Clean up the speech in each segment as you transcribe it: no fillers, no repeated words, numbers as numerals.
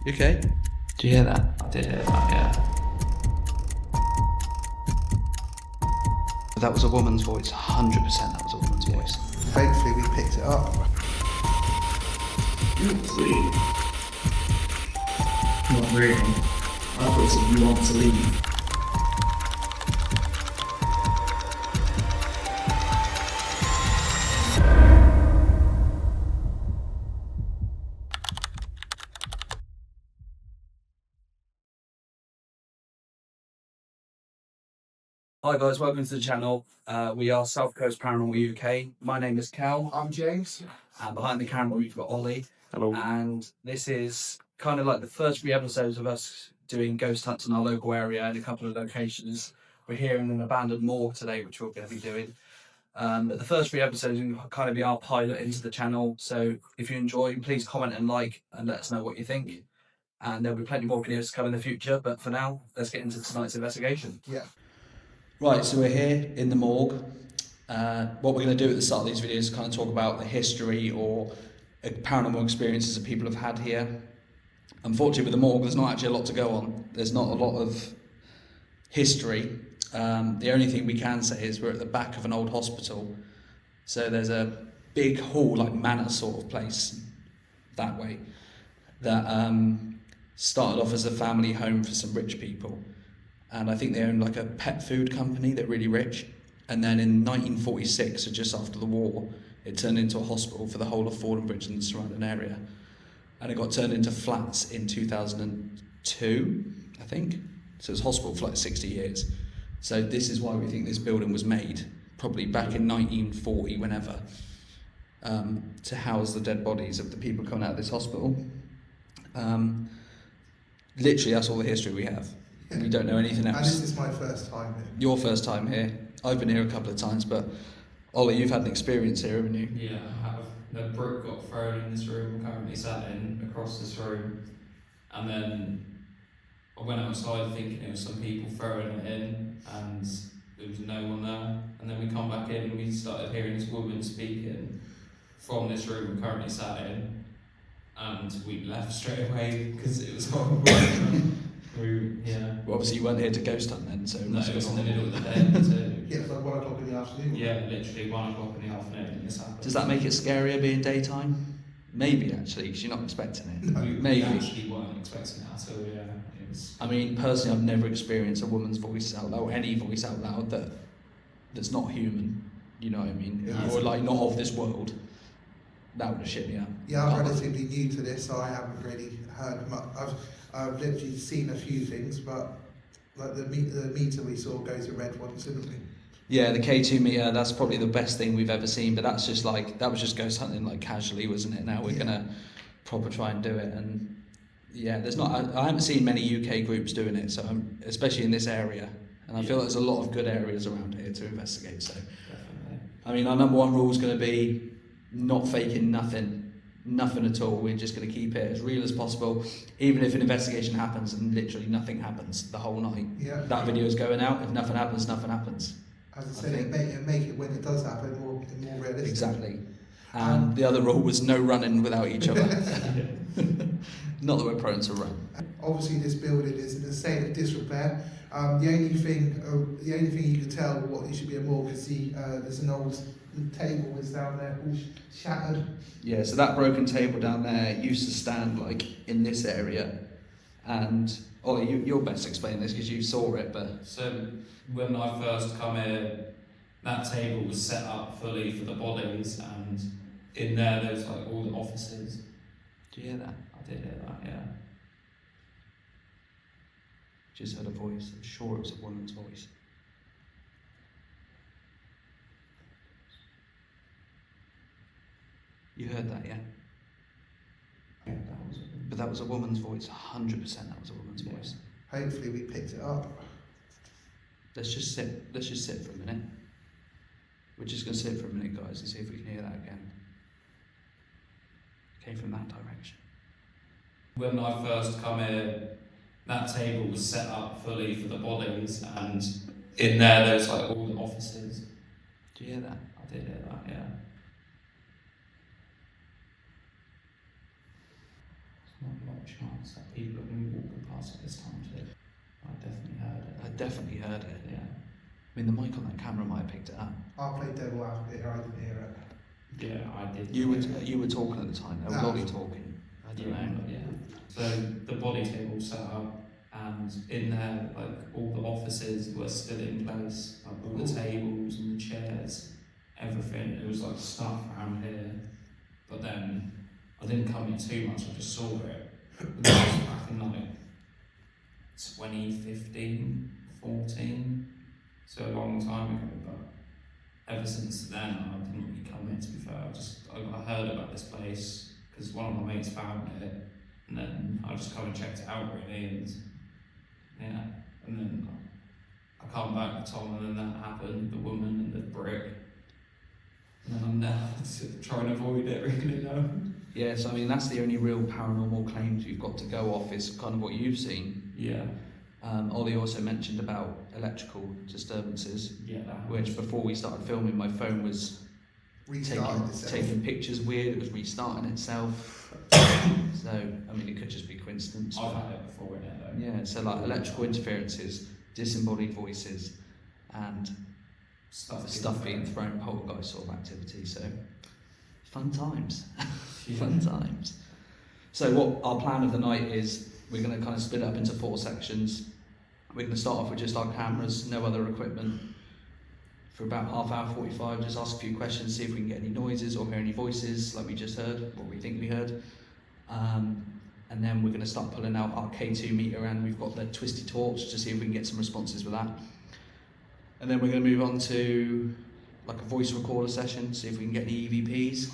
You okay? Do you hear that? I did hear that, yeah. That was a woman's voice, 100% that was a woman's voice. Thankfully we picked it up. You please. Not really. I thought it said you want to leave. Hi guys, welcome to the channel. We are South Coast Paranormal UK. My name is Cal. I'm James. And behind the camera we've got Ollie. Hello. And this is kind of like the first 3 episodes of us doing ghost hunts in our local area in a couple of locations. We're here in an abandoned morgue today, which we're going to be doing. But the first 3 episodes will kind of be our pilot into the channel. So if you enjoy, please comment and like and let us know what you think. And there'll be plenty more videos to come in the future. But for now, let's get into tonight's investigation. Yeah. Right, so we're here in the morgue. What we're going to do at the start of these videos is kind of talk about the history or paranormal experiences that people have had here. Unfortunately, with the morgue, there's not actually a lot to go on. There's not a lot of history. The only thing we can say is we're at the back of an old hospital. So there's a big hall, like manor sort of place, that way, that started off as a family home for some rich people. And I think they owned like a pet food company, they're really rich. And then in 1946, so just after the war, it turned into a hospital for the whole of Fordingbridge and the surrounding area. And it got turned into flats in 2002, I think. So it was a hospital for like 60 years. So this is why we think this building was made, probably back in 1940, whenever, to house the dead bodies of the people coming out of this hospital. Literally, that's all the history we have. We don't know anything else. And this is my first time here. Your first time here. I've been here a couple of times, but Ollie, you've had an experience here, haven't you? Yeah, I have. The brick got thrown in this room I'm currently sat in, across this room. And then I went outside thinking it was some people throwing it in, and there was no one there. And then we come back in and we started hearing this woman speaking from this room I'm currently sat in. And we left straight away because it was horrible. Yeah. Well, obviously you weren't here to ghost hunt then, so... No, it was in the middle of the day too. Yeah, it's like 1 o'clock in the afternoon. Yeah, literally 1 o'clock in the afternoon and this happened. Does that make it scarier being daytime? Maybe, actually, because you're not expecting it. No. Maybe. We actually weren't expecting that, so yeah, it was... I mean, personally, I've never experienced a woman's voice out loud, or any voice out loud that's not human, you know what I mean? Yeah. Or like not of this world. That would have shit me out. Yeah, I'm relatively new to this, so I haven't really heard much. I've literally seen a few things, but like the meter we saw goes to red once, didn't we? Yeah, the K2 meter, that's probably the best thing we've ever seen, but that's just like, that was just ghost hunting like casually, wasn't it? Now we're gonna proper try and do it, and yeah, there's not, I haven't seen many UK groups doing it, so especially in this area, and I feel like there's a lot of good areas around here to investigate, so. Definitely. I mean, our number one rule is gonna be not faking nothing at all. We're just going to keep it as real as possible, even if an investigation happens and literally nothing happens the whole night. Yeah. That video is going out. If nothing happens, nothing happens. As I said, make it when it does happen more realistic. Exactly. And the other rule was no running without each other. Not that we're prone to run. Obviously, this building is in a state of disrepair. The only thing you can tell what it should be a morgue is there's an old table is down there all shattered. Yeah, so that broken table down there used to stand like in this area, and Ollie, you'll best explain this because you saw it. But So when I first come here, that table was set up fully for the bodies, and in there's like all the offices. do you hear that? I did hear that, yeah. Just heard a voice. I'm sure it was a woman's voice. You heard that, yeah? Yeah, that was it. But that was a woman's voice, 100% that was a woman's voice. Hopefully we picked it up. Let's just sit for a minute. We're just going to sit for a minute, guys, and see if we can hear that again. Came from that direction. When I first come here, that table was set up fully for the bodies, and in there's like all the offices. Do you hear that? I did hear that, yeah. It's not a lot. a chance that people are going to be walking past at this time too. I definitely heard it. I definitely heard it. Yeah. I mean, the mic on that camera might have picked it up. I played devil advocate, I didn't hear it. Yeah, I did. You were talking at the time. There was No. Ollie talking. I don't know. Yeah. So the body table set up, and in there, like all the offices were still in place, like all the tables and the chairs, everything. It was like stuff around here. But then I didn't come in too much. I just saw it. It was back in like 2015, 14, so a long time ago. But ever since then, I didn't really come in. To be fair, I heard about this place because one of my mates found it, and then I just kind of checked it out really, and yeah, and then I come back to Tom, and then that happened, the woman and the brick, and then I'm now trying to avoid it really now. Yes, I mean that's the only real paranormal claims you've got to go off is kind of what you've seen. Yeah. Ollie also mentioned about electrical disturbances, Yeah. which before we started filming, my phone was taking pictures weird. It was restarting itself. So I mean, it could just be coincidence. I've had it before in it though. Yeah, so like electrical interferences, disembodied voices, and stuff being thrown, poltergeist sort of activity. So fun times. Fun times. So what our plan of the night is, we're going to kind of split it up into 4 sections. We're going to start off with just our cameras, no other equipment, for about half hour, 45, just ask a few questions, see if we can get any noises or hear any voices like we just heard, what we think we heard. And then we're going to start pulling out our K2 meter, and we've got the twisty torch to see if we can get some responses with that. And then we're going to move on to like a voice recorder session, see if we can get any EVPs,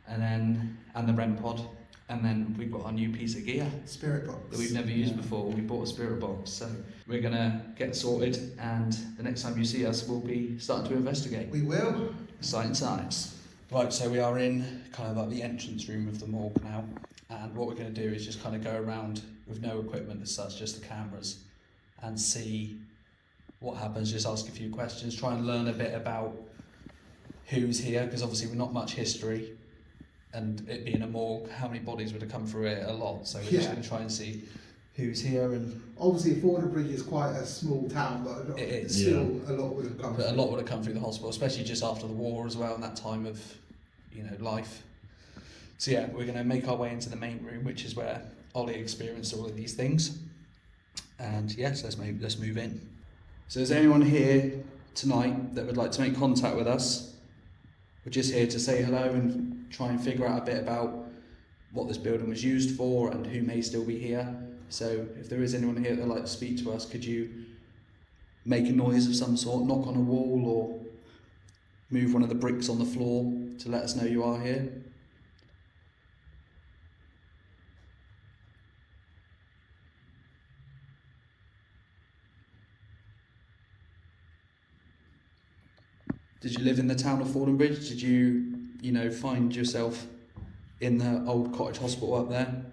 and the REM pod. And then we've got our new piece of gear, Spirit box, that we've never used before. We bought a spirit box, so we're gonna get sorted, and the next time you see us, we'll be starting to investigate. we will. Exciting times. Right, so we are in kind of like the entrance room of the morgue now, and what we're going to do is just kind of go around with no equipment as such, just the cameras, and see what happens. Just ask a few questions, try and learn a bit about who's here, because obviously we're not much history. And it being a morgue, how many bodies would have come through it? A lot. So we're just going to try and see who's here. And obviously Fordingbridge is quite a small town, but it is. Still a lot would have come but a lot would have come through the hospital, especially just after the war as well, and that time of, life. So yeah, we're going to make our way into the main room, which is where Ollie experienced all of these things. And yes, let's move in. So is there anyone here tonight that would like to make contact with us? We're just here to say hello and try and figure out a bit about what this building was used for and who may still be here. So if there is anyone here that would like to speak to us, could you make a noise of some sort, knock on a wall, or move one of the bricks on the floor to let us know you are here? Did you live in the town of Fordingbridge? Did you find yourself in the old cottage hospital up there?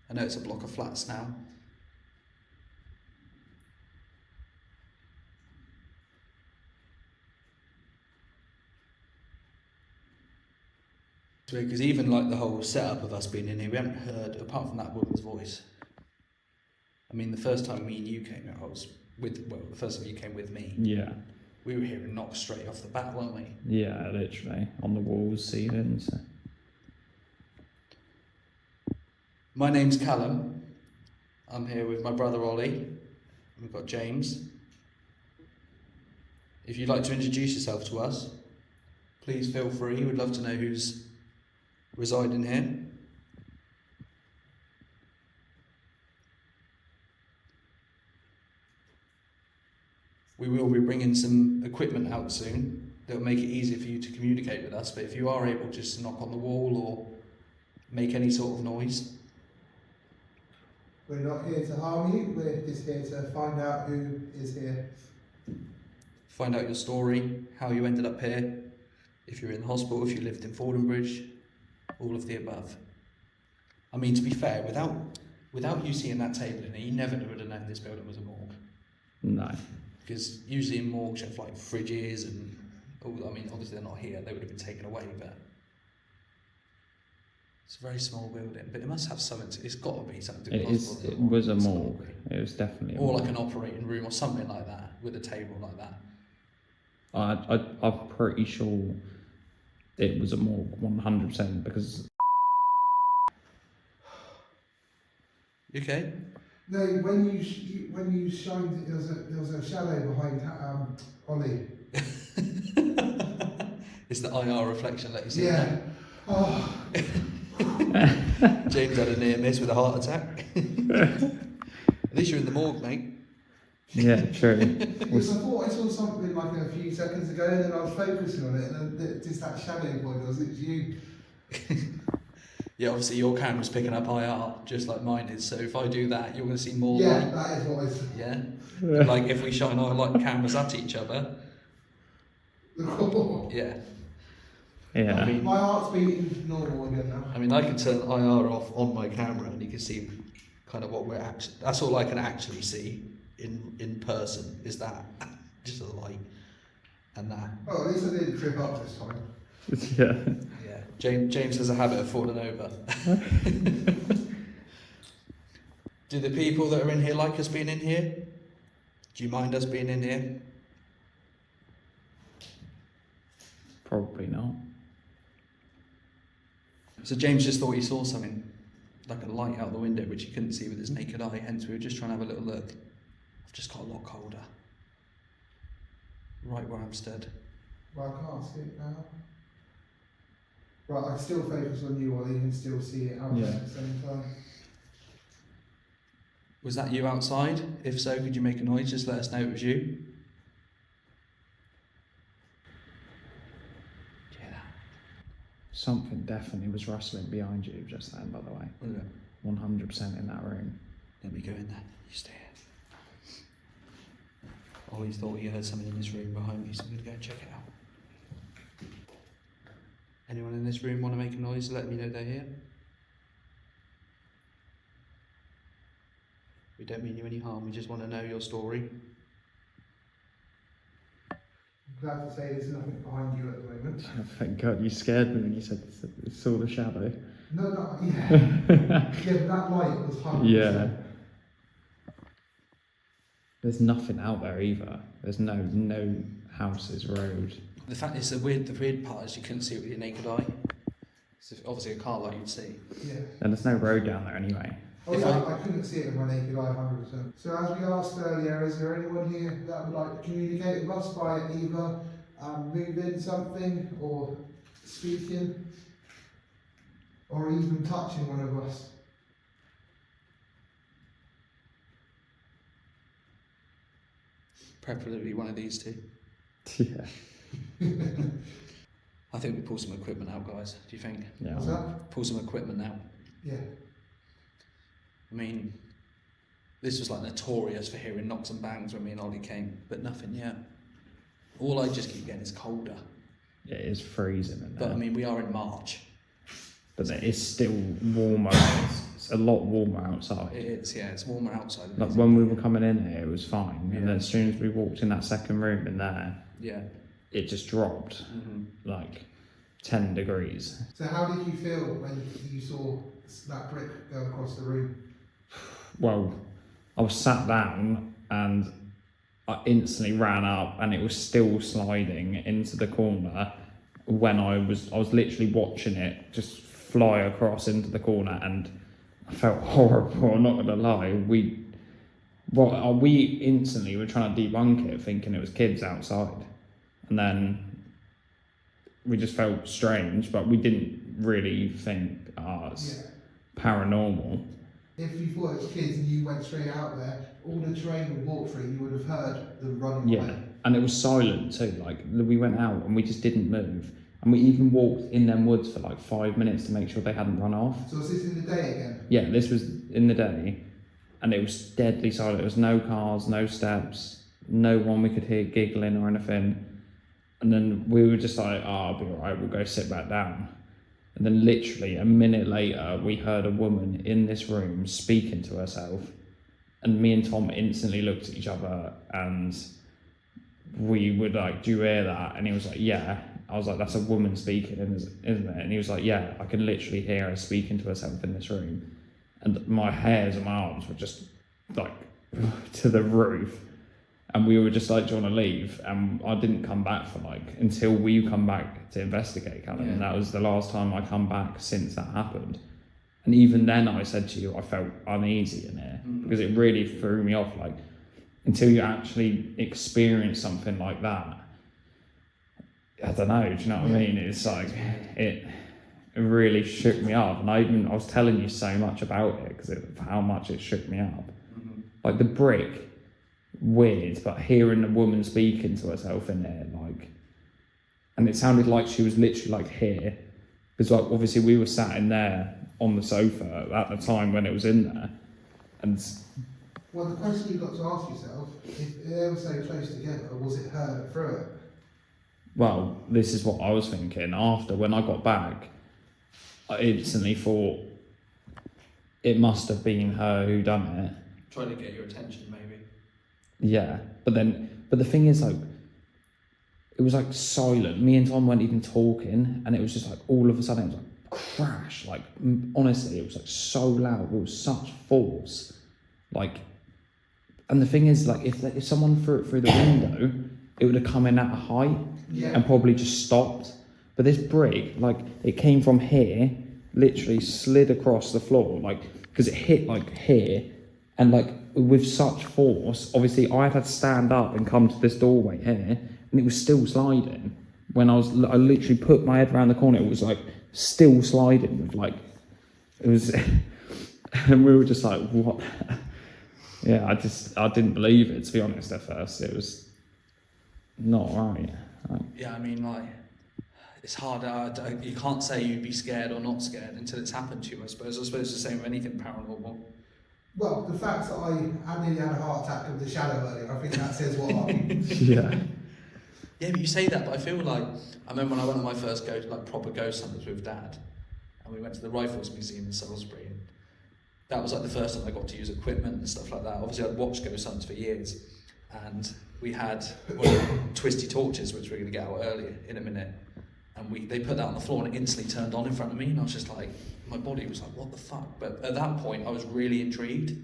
I know it's a block of flats now. Because even like the whole setup of us being in here, we haven't heard, apart from that woman's voice. I mean, the first time me and you came out, the first time you came with me. Yeah. We were hearing knocks straight off the bat, weren't we? Yeah, literally. On the walls, ceilings. My name's Callum. I'm here with my brother Ollie. We've got James. If you'd like to introduce yourself to us, please feel free. We'd love to know who's residing here. We will be bringing some equipment out soon that will make it easier for you to communicate with us, but if you are able just to knock on the wall or make any sort of noise. We're not here to harm you, we're just here to find out who is here. Find out your story, how you ended up here, if you're in the hospital, if you lived in Fordingbridge, all of the above. I mean, to be fair, without you seeing that table in here, you never would have known this building was a morgue. No. Because usually in morgues you have like fridges and, obviously they're not here, they would have been taken away, but It's a very small building, but it must have something. It's got to be something. It is. It was a morgue. It was definitely a or morgue. like an operating room or something like that with a table like that. I'm pretty sure it was a morgue, 100%, because You okay? No, when you shined, there was a shadow behind Ollie. It's the IR reflection that you see. Yeah. Oh. James had a near miss with a heart attack. At least you're in the morgue, mate. yeah, true. Because I thought I saw something like a few seconds ago, and then I was focusing on it, and then just that shadow point was it's you. Yeah, obviously your camera's picking up IR just like mine is. So if I do that, you're going to see more Yeah, light. that is what I said. Yeah. And like if we shine our light cameras at each other. Yeah. Yeah. I mean, my heart's beating normal again now. I mean, I can turn IR off on my camera, and you can see kind of what we're actually. That's all I can actually see in person. Is that just a light and that. Oh, at least I didn't trip up this time. Yeah. Yeah. James has a habit of falling over. Do the people that are in here like us being in here? Do you mind us being in here? Probably not. So James just thought he saw something, like a light out the window, which he couldn't see with his naked eye, hence we were just trying to have a little look. I've just got a lot colder. Right where I'm stood. Well, I can't see it now. Right, I can still focus on you, Ollie, and still see it out there at the same time. Was that you outside? If so, could you make a noise? Just let us know it was you. Do you hear that? Something definitely was rustling behind you just then, by the way. Was it? 100% in that room. Let me go in there. You stay here. Ollie thought he heard something in this room behind me, so I'm going to go and check it out. Anyone in this room want to make a noise? Let me know they're here. We don't mean you any harm, we just want to know your story. I'm glad to say there's nothing behind you at the moment. Oh, thank God, you scared me when you said you saw the shadow. No, yeah. Yeah, but that light was 100%. Yeah. There's nothing out there either. There's no houses, road. The fact is, the weird part is you couldn't see it with your naked eye. So obviously a car light you'd see. Yeah. And there's no road down there anyway. Oh If yeah, I couldn't see it with my naked eye 100%. So as we asked earlier, is there anyone here that would like to communicate with us by either moving something or speaking or even touching one of us? Preferably one of these two. Yeah. I think we pull some equipment out, guys. Do you think? Yeah. What's that? Pull some equipment out. Yeah. I mean, this was like notorious for hearing knocks and bangs when me and Ollie came, but nothing yet. All I just keep getting is colder. Yeah, it is freezing in there. But I mean, we are in March. But it is still warmer. It's a lot warmer outside. It is, yeah, it's warmer outside. than Like it is when in we here. were coming in here, it was fine. Yeah. And then as soon as we walked in that second room in there, Yeah. it just dropped like 10 degrees. So how did you feel when you saw that brick go across the room? Well, I was sat down and I instantly ran up and it was still sliding into the corner when I was literally watching it just fly across into the corner, and I felt horrible, I'm not gonna lie. We instantly were trying to debunk it, thinking it was kids outside. And then we just felt strange, but we didn't really think, it's paranormal. If you thought it was kids and you went straight out there, all the terrain we walked through, you would have heard them running Yeah, away. and it was silent too. Like we went out and we just didn't move, and we even walked in them woods for like 5 minutes to make sure they hadn't run off. So was this in the day again? Yeah, this was in the day, and it was deadly silent. There was no cars, no steps, no one we could hear giggling or anything. And then we were just like, I'll be alright, we'll go sit back down. And then literally a minute later, we heard a woman in this room speaking to herself. And me and Tom instantly looked at each other and we were like, do you hear that? And he was like, yeah. I was like, that's a woman speaking, isn't it? And he was like, yeah, I can literally hear her speaking to herself in this room. And my hairs on my arms were just like to the roof. And we were just like, do you want to leave? And I didn't come back for like, until we come back to investigate, Callum. Yeah. And that was the last time I come back since that happened. And even then I said to you, I felt uneasy in here because it really threw me off. Like, until you actually experience something like that, I don't know, do you know what I mean? It's like, it really shook me up. And I was telling you so much about it because of how much it shook me up. Like the brick, weird, but hearing a woman speaking to herself in there, like, and it sounded like she was literally like here, because like obviously we were sat in there on the sofa at the time when it was in there, and Well, the question you've got to ask yourself, if they were so close together, was it her that threw it? well, this is what I was thinking. After, when I got back, I instantly thought it must have been her who done it. Trying to get your attention, maybe. Yeah, but the thing is, like, it was like silent. Me and Tom weren't even talking, and it was just like all of a sudden it was like crash. Like honestly, it was like so loud. It was such force. Like, and the thing is, like, if someone threw it through the window, it would have come in at a height and probably just stopped. But this brick, like, it came from here, literally slid across the floor, like, because it hit like here, and like with such force. Obviously, I had to stand up and come to this doorway here, and it was still sliding. When I literally put my head around the corner, it was like still sliding with like, it was, and we were just like, what? Yeah, I didn't believe it, to be honest, at first. It was not right. Yeah, I mean, like, it's hard. You can't say you'd be scared or not scared until it's happened to you, I suppose. I suppose it's the same with anything paranormal. Well, the fact that I nearly had a heart attack with the shadow earlier, I think that says what I mean. Yeah. Yeah, but you say that, but I feel like, I remember when I went on my first proper ghost hunters with Dad, and we went to the Rifles Museum in Salisbury, and that was like the first time I got to use equipment and stuff like that. Obviously, I'd watched ghost hunts for years, and we had one of the twisty torches, which we're going to get out earlier in a minute, and they put that on the floor, and it instantly turned on in front of me, and I was just like, my body was like, what the fuck? But at that point, I was really intrigued,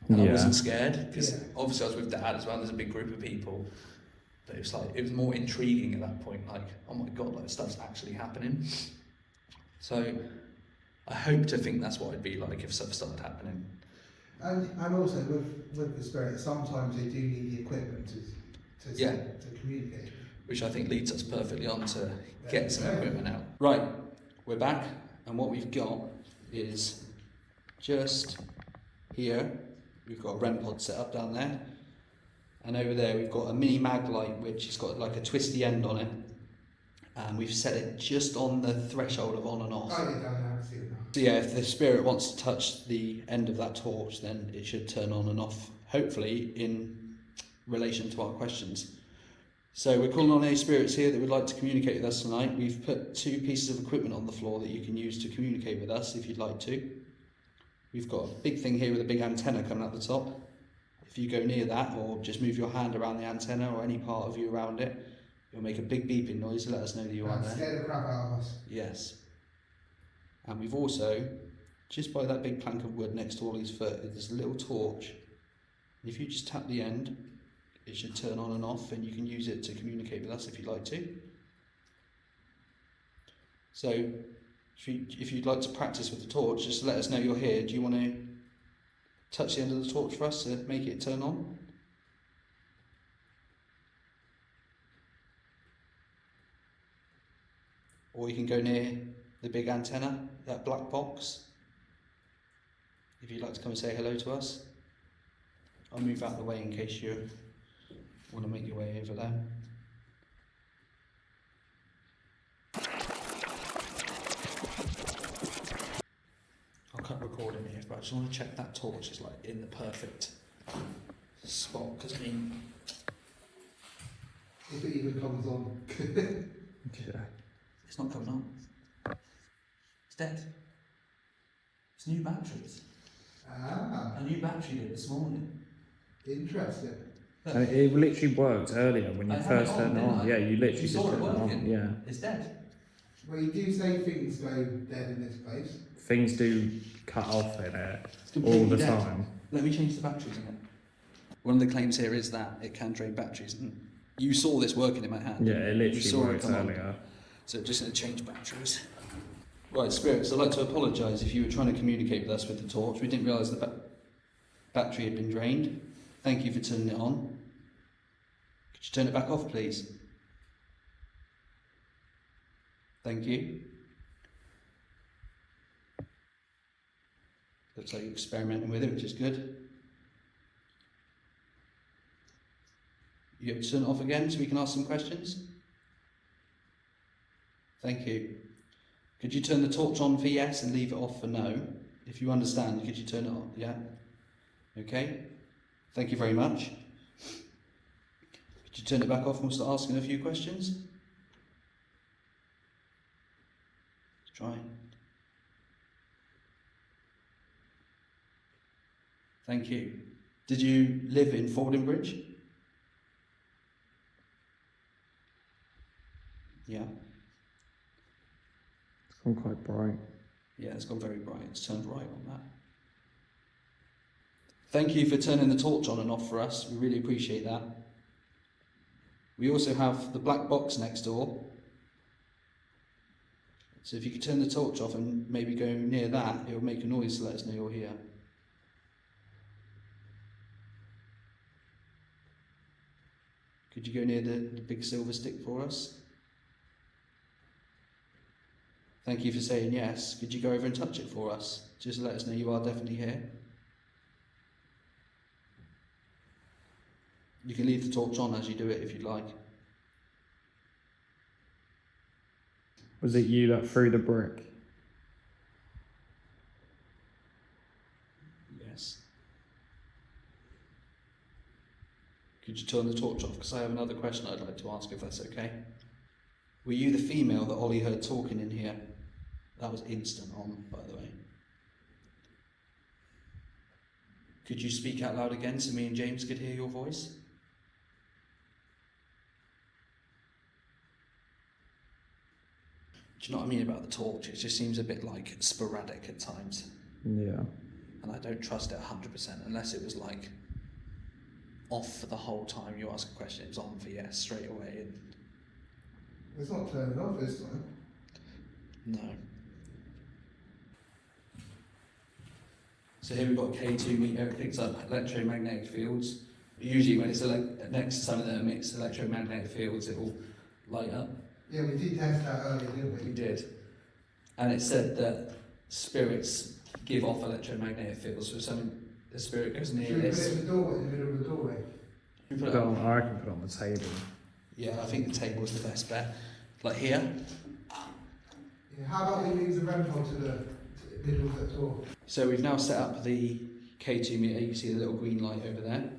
and I wasn't scared, because obviously I was with Dad as well, there's a big group of people, but it was more intriguing at that point, like, oh my god, like, stuff's actually happening. So I hope to think that's what it'd be like if stuff started happening. And also with the spirit, sometimes they do need the equipment to communicate. Which I think leads us perfectly on to get some equipment out. Right, we're back, and what we've got is just here, we've got a REM pod set up down there, and over there we've got a mini mag light which has got like a twisty end on it, and we've set it just on the threshold of on and off. Oh, yeah, I see it now. So yeah, if the spirit wants to touch the end of that torch, then it should turn on and off, hopefully in relation to our questions. So we're calling on any spirits here that would like to communicate with us tonight. We've put 2 pieces of equipment on the floor that you can use to communicate with us if you'd like to. We've got a big thing here with a big antenna coming out the top. If you go near that, or just move your hand around the antenna or any part of you around it, it'll make a big beeping noise to let us know that you are there. Scare the crap out of us. Yes. And we've also, just by that big plank of wood next to Ollie's foot, there's a little torch. And if you just tap the end, it should turn on and off, and you can use it to communicate with us if you'd like to. So, if you'd like to practice with the torch, just let us know you're here. Do you want to touch the end of the torch for us to make it turn on? Or you can go near the big antenna, that black box, if you'd like to come and say hello to us. I'll move out of the way in case you want to make your way over there. I'll cut recording here, but I just want to check that torch is like in the perfect spot, because I mean, If it even comes on. Yeah. it's not coming on. It's dead. It's new batteries. Ah, A new battery did this morning. interesting. And it literally worked earlier when you I had first it on, turned it didn't on. I? Yeah, you literally You just saw it turned it on. working. Yeah. It's dead. Well, you do say things go dead in this place. Things do cut off in it It's completely all the dead. time. Let me change the batteries in it. One of the claims here is that it can drain batteries. And you saw this working in my hand. Yeah, it You literally saw it worked come on. earlier. So just going to change batteries. Right, spirits, I'd like to apologise if you were trying to communicate with us with the torch. We didn't realise the battery had been drained. Thank you for turning it on. Could you turn it back off, please? Thank you. Looks like you're experimenting with it, which is good. You have to turn it off again so we can ask some questions? Thank you. Could you turn the torch on for yes and leave it off for no? If you understand, could you turn it on? Yeah? Okay. Thank you very much. Could you turn it back off and we'll start asking a few questions? Let's try. Thank you. Did you live in Fordingbridge? Yeah. It's gone quite bright. Yeah, it's gone very bright. It's turned right on that. Thank you for turning the torch on and off for us. We really appreciate that. We also have the black box next door. So if you could turn the torch off and maybe go near that, it will make a noise to let us know you're here. Could you go near the big silver stick for us? Thank you for saying yes. Could you go over and touch it for us? Just to let us know you are definitely here. You can leave the torch on as you do it if you'd like. Was it you that threw the brick? Yes. Could you turn the torch off? Because I have another question I'd like to ask, if that's okay. Were you the female that Ollie heard talking in here? That was instant on, by the way. Could you speak out loud again so me and James could hear your voice? Do you know what I mean about the torch? It just seems a bit like sporadic at times. Yeah. And I don't trust it 100% unless it was like off for the whole time you ask a question, it was on for yes straight away. And It's not turning off this time. no. So here we've got K2 meter, it picks up electromagnetic fields. Usually when it's next to something that emits electromagnetic fields, it will light up. Yeah, we did test that earlier, didn't We we? did. And it said that spirits give off electromagnetic fields. So if a spirit goes near Should we put this. it in the doorway, in the middle of the doorway? You put it Put up. on, I can put it on the table. Yeah, I think the table's the best bet. Like here. Yeah, how about we move the REM pod to the middle of the door? So we've now set up the K2 meter. You can see the little green light over there.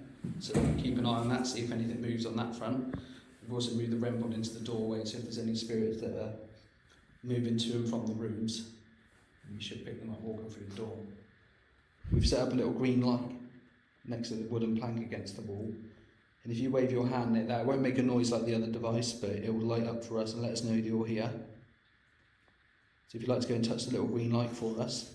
So keep an eye on that, see if anything moves on that front. We've also moved the REM pod into the doorway, so if there's any spirits that are moving to and from the rooms, you should pick them up walking through the door. We've set up a little green light next to the wooden plank against the wall. And if you wave your hand at that, it won't make a noise like the other device, but it will light up for us and let us know that you're here. So if you'd like to go and touch the little green light for us.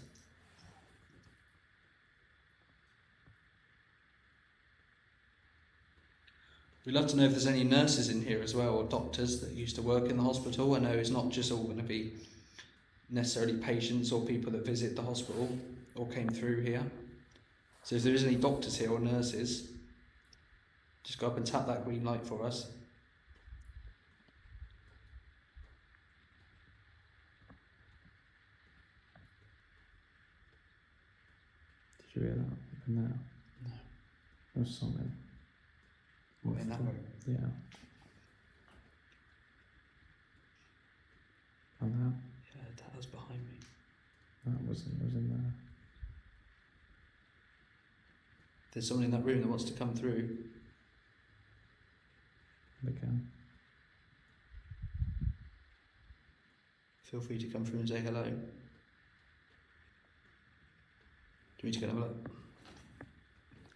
We'd love to know if there's any nurses in here as well, or doctors that used to work in the hospital. I know it's not just all going to be necessarily patients or people that visit the hospital or came through here. So if there is any doctors here or nurses, just go up and tap that green light for us. Did you hear that? In there? No. There was something. What, in that room? Yeah. And that? Yeah, that was behind me. That was in there. There's someone in that room that wants to come through. Again. Feel free to come through and say hello. Do you want me to go and have a look?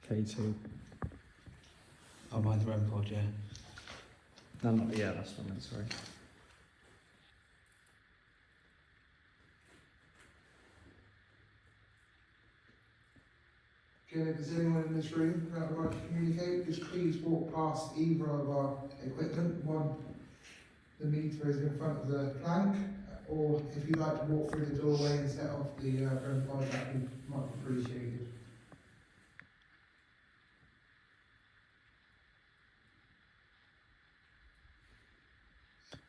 K2. Oh, by the REM pod, yeah. No, not, yeah, that's what I meant, sorry. Again, if there's anyone in this room that would like to communicate, just please walk past either of our equipment. One, the meter is in front of the plank, or if you'd like to walk through the doorway and set off the REM pod, that would be much appreciated.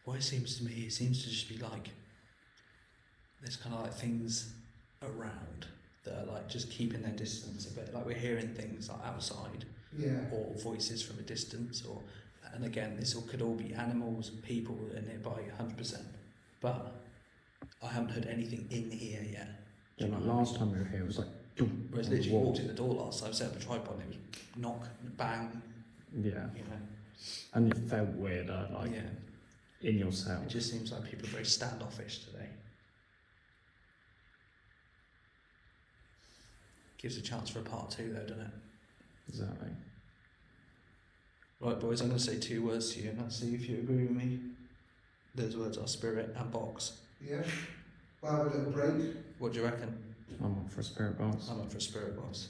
What it seems to me, it seems to just be like, there's kind of like things around that are like just keeping their distance a bit. Like we're hearing things like outside, Yeah. or voices from a distance, or, and again, this all could all be animals and people that are nearby, 100%. But I haven't heard anything in here yet. Yeah, like last time we were here, it was like, Whereas literally walked in the door last time, set up a tripod, and it was knock, bang, yeah, you know. and it felt weirder, like Yeah. in yourself. It just seems like people are very standoffish today. Gives a chance for a part 2 though, doesn't it? Exactly. Right boys, I'm going to say 2 words to you and let's see if you agree with me. Those words are spirit and box. Yeah. We'll have a little break. What do you reckon? I'm up for a spirit box. I'm up for a spirit box.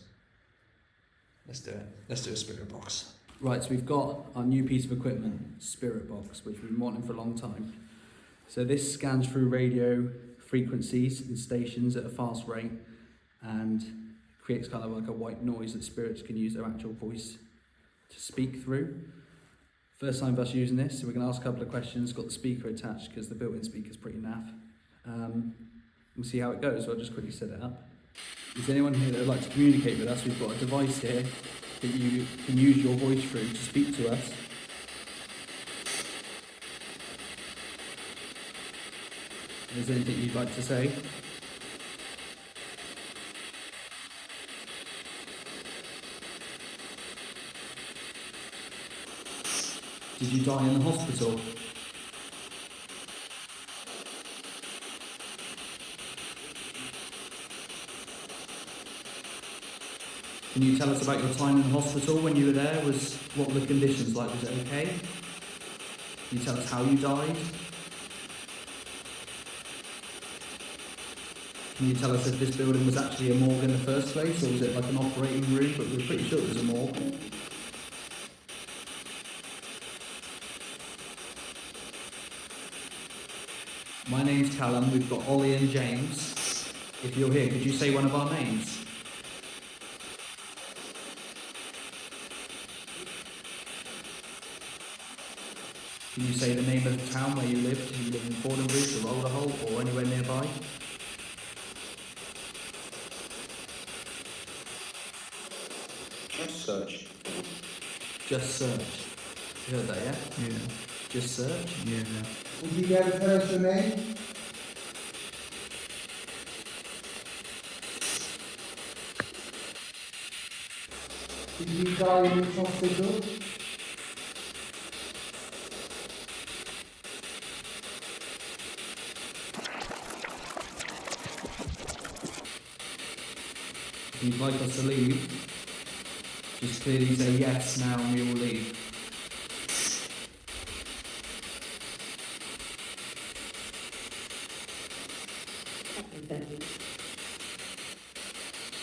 Let's do it. Let's do a spirit box. Right, so we've got our new piece of equipment, spirit box, which we've been wanting for a long time. So this scans through radio frequencies and stations at a fast rate and creates kind of like a white noise that spirits can use their actual voice to speak through. First time for us using this, so we're going to ask a couple of questions. Got the speaker attached because the built-in speaker's pretty naff. We'll see how it goes. So I'll just quickly set it up. Is there anyone here that would like to communicate with us? We've got a device here that you can use your voice through to speak to us. Is there anything you'd like to say? Did you die in the hospital? Can you tell us about your time in the hospital when you were there? What were the conditions like? Was it okay? Can you tell us how you died? Can you tell us if this building was actually a morgue in the first place, or was it like an operating room, but we're pretty sure it was a morgue? My name's Callum, we've got Ollie and James. If you're here, could you say one of our names? Can you say the name of the town where you lived? Do you live in Fordingbridge or Olderholt or anywhere nearby? Just search. Just search. You heard that, yeah? Yeah. Just search? Yeah. Would you be able to tell us your name? Did you die in this hospital? If you'd like us to leave, just clearly say yes now and we will leave.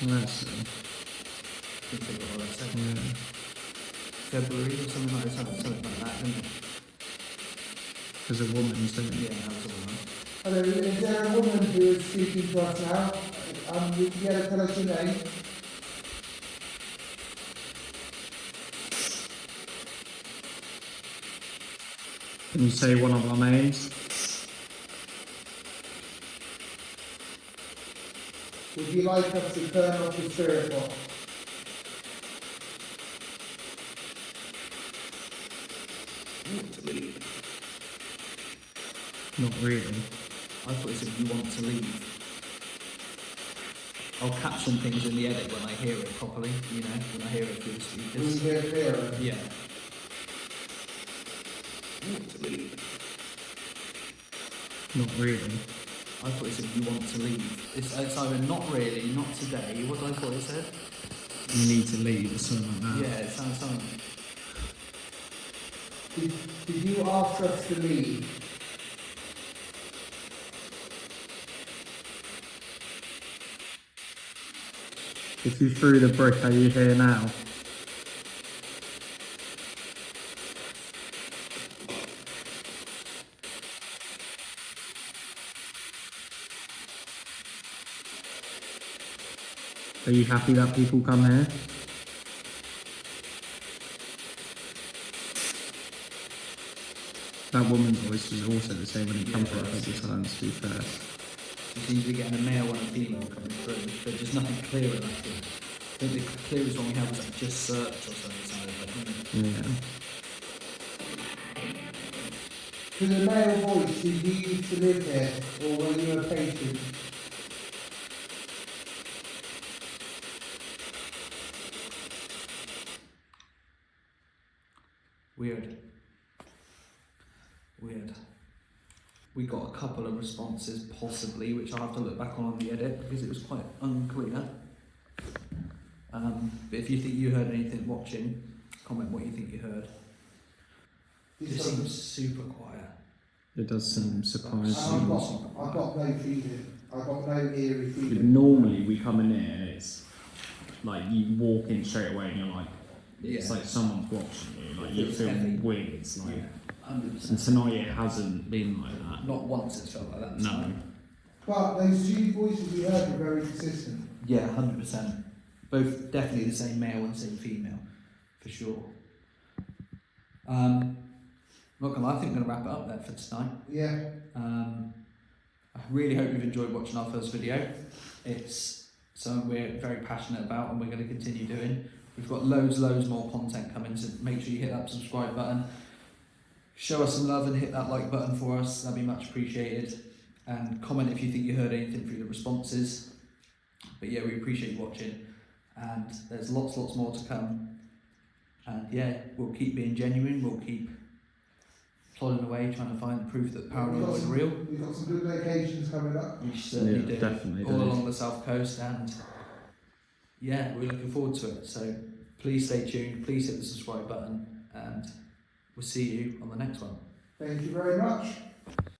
That's I think I got what I said. yeah. February or something like that, isn't it? There's a woman saying Yeah, that was all right. Hello, is there a woman who is speaking to us now? Would you be able to tell us your name? Can you say one of our names? Would you like us to turn off the spirit box? Not really. I thought it said you want to leave. I'll caption things in the edit when I hear it properly, you know, when I hear it through the Will you speakers. hear clearer? Yeah. Not really. I thought it said you want to leave. It's either not really, not today. What did I thought it said? You need to leave or something like that. Yeah, it sounds something. Did you ask us to leave? If you threw the brick, are you here now? Are you happy that people come here? That woman's voice was also the same when it comes to us every time, to be fair. You seem to be getting a male and a female coming through, but there's nothing clear enough here. I think the clearest one we had was like just search or something. Yeah. To the male voice, did you used to live here, or were you a patient? Weird. We got a couple of responses, possibly, which I'll have to look back on the edit because it was quite unclear. But if you think you heard anything watching, comment what you think you heard. It seems super quiet. It does seem surprising. I've got no feeling. I've got no eerie feeling. Normally we come in here and it's like you walk in straight away and you're like, it's Yeah. like someone's watching you, like you It's feel heavy. weird. It's like, Yeah, 100%. and tonight it hasn't been like that. Not once it's felt like that. No. But those two voices we heard were very consistent. Yeah, 100%. Both definitely the same male and same female, for sure. Not gonna lie, I think I'm gonna wrap it up there for tonight. Yeah. I really hope you've enjoyed watching our first video. It's something we're very passionate about and we're going to continue doing. We've got loads more content coming, so make sure you hit that subscribe button. Show us some love and hit that like button for us, that'd be much appreciated. And comment if you think you heard anything through the responses. But yeah, we appreciate you watching and there's lots more to come. And yeah, we'll keep being genuine, we'll keep plodding away trying to find proof that paranormal is real. We've got some good locations coming up. We certainly Yeah, do. definitely All do. along the South Coast and yeah, we're looking forward to it. So please stay tuned, please hit the subscribe button and we'll see you on the next one. Thank you very much.